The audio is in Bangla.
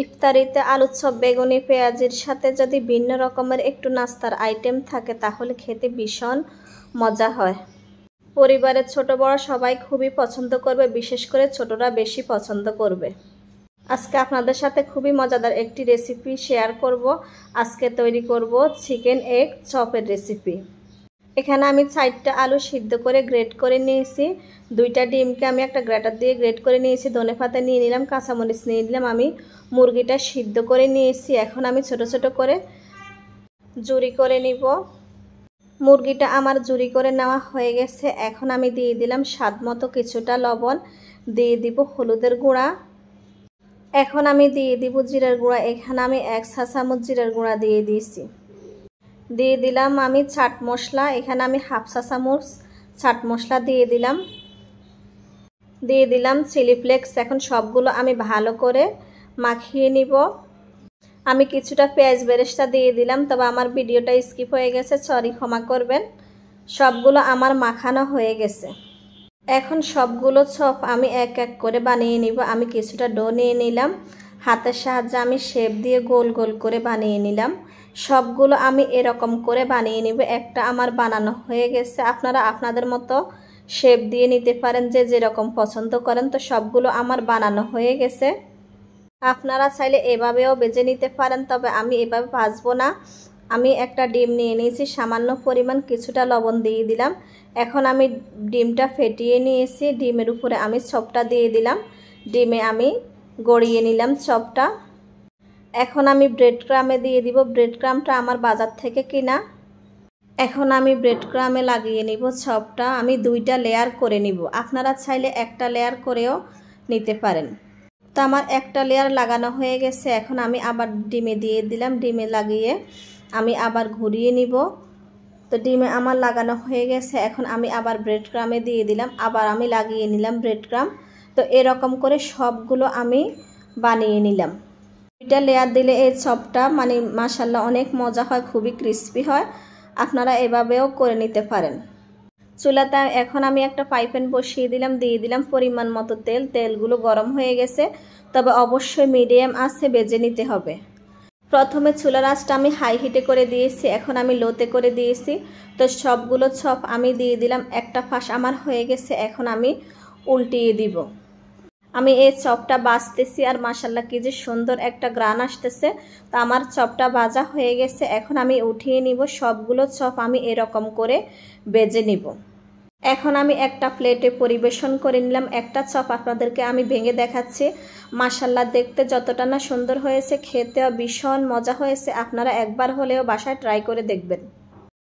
ইফতারিতে আলুর চপ, বেগুনি, পেঁয়াজের সাথে যদি ভিন্ন রকমের একটু নাস্তার আইটেম থাকে তাহলে খেতে ভীষণ মজা হয়। পরিবারের ছোট বড় সবাই খুবই পছন্দ করবে, বিশেষ করে ছোটরা বেশি পছন্দ করবে। আজকে আপনাদের সাথে খুবই মজাদার একটি রেসিপি শেয়ার করব। আজকে তৈরি করব চিকেন এগ চপের রেসিপি। এখানে আমি 4টা আলু সিদ্ধ করে গ্রেট করে নিয়েছি। 2টা ডিমকে আমি একটা গ্রেটার দিয়ে গ্রেট করে নিয়েছি। ধনেপাতা নিয়ে নিলাম, কাঁচামরিচ নিয়ে নিলাম। আমি মুরগিটা সিদ্ধ করে নিয়েছি। এখন আমি ছোট ছোট করে জুড়ি করে নিব। মুরগিটা আমার জুড়ি করে নেওয়া হয়ে গেছে। এখন আমি দিয়ে দিলাম স্বাদ মতো কিছুটা লবণ, দিয়ে দিব হলুদের গুঁড়া। এখন আমি দিয়ে দিব জিরার গুঁড়া। এখানে আমি 1 চা চামচ জিরার গুঁড়া দিয়ে দিয়েছি। দিয়ে দিলাম আমি চাট মশলা। এখানে আমি 1/2 চা চামচ চাট মশলা দিয়ে দিলাম। দিয়ে দিলাম চিলি ফ্লেক্স। এখন সবগুলো আমি ভালো করে মাখিয়ে নিব। আমি কিছুটা পেঁয়াজ বেরেস্তা দিয়ে দিলাম, তবে আমার ভিডিওটা স্কিপ হয়ে গেছে, সরি, ক্ষমা করবেন। সবগুলো আমার মাখানো হয়ে গেছে। এখন সবগুলো চপ আমি এক এক করে বানিয়ে নিব। আমি কিছুটা ডো নিয়ে নিলাম, হাতের সাহায্যে আমি শেপ দিয়ে গোল গোল করে বানিয়ে নিলাম। সবগুলো আমি এরকম করে বানিয়ে নিব। একটা আমার বানানো হয়ে গেছে। আপনারা আপনাদের মতো শেপ দিয়ে নিতে পারেন, যে যেরকম পছন্দ করেন। তো সবগুলো আমার বানানো হয়ে গেছে। আপনারা চাইলে এভাবেও ভেজে নিতে পারেন, তবে আমি এভাবে ভাজবো না। আমি একটা ডিম নিয়ে নিয়েছি, সামান্য পরিমাণ কিছুটা লবণ দিয়ে দিলাম। এখন আমি ডিমটা ফেটিয়ে নিয়েছি। ডিমের উপরে আমি চপটা দিয়ে দিলাম। ডিমে আমি গড়িয়ে নিলাম চপটা। এখন আমি ব্রেড ক্রামে দিয়ে দিব। ব্রেড ক্রামটা আমার বাজার থেকে কিনা। এখন আমি ব্রেড ক্রামে লাগিয়ে নিব চপটা। আমি 2টা লেয়ার করে নিব। আপনারা চাইলে একটা লেয়ার করেও নিতে পারেন। তো আমার একটা লেয়ার লাগানো হয়ে গেছে। এখন আমি আবার ডিমে দিয়ে দিলাম। ডিমে লাগিয়ে আমি আবার ঘুরিয়ে নিব। তো ডিমে আমার লাগানো হয়ে গেছে। এখন আমি আবার ব্রেড ক্রামে দিয়ে দিলাম। আবার আমি লাগিয়ে নিলাম ব্রেড ক্রাম। তো এরকম করে সবগুলো আমি বানিয়ে নিলাম। 2টা লেয়ার দিলে এই চপটা মানে মাশাআল্লাহ অনেক মজা হয়, খুবই ক্রিস্পি হয়। আপনারা এভাবেও করে নিতে পারেন। চুলাতে এখন আমি একটা ফ্রাই প্যান বসিয়ে দিলাম। দিয়ে দিলাম পরিমাণ মতো তেল। তেলগুলো গরম হয়ে গেছে, তবে অবশ্যই মিডিয়াম আঁচে ভেজে নিতে হবে। প্রথমে চুলার আঁচটা আমি হাই হিটে করে দিয়েছি, এখন আমি লোতে করে দিয়েছি। তো সবগুলো চপ আমি দিয়ে দিলাম। একটা পাশ আমার হয়ে গেছে, এখন আমি উল্টিয়ে দিব। আমি এই চপটা ভাজতেছি, আর মাশাআল্লাহ কি যে সুন্দর একটা গ্রান আসতেছে। তো আমার চপটা ভাজা হয়ে গেছে। এখন আমি উঠিয়ে নিব। সবগুলো চপ আমি এরকম করে ভেজে নিব। এখন আমি একটা প্লেটে পরিবেশন করে নিলাম। একটা চপ আপনাদেরকে আমি ভেঙে দেখাচ্ছি। মাশাআল্লাহ দেখতে যতটা না সুন্দর হয়েছে, খেতেও ভীষণ মজা হয়েছে। আপনারা একবার হলেও বাসায় ট্রাই করে দেখবেন।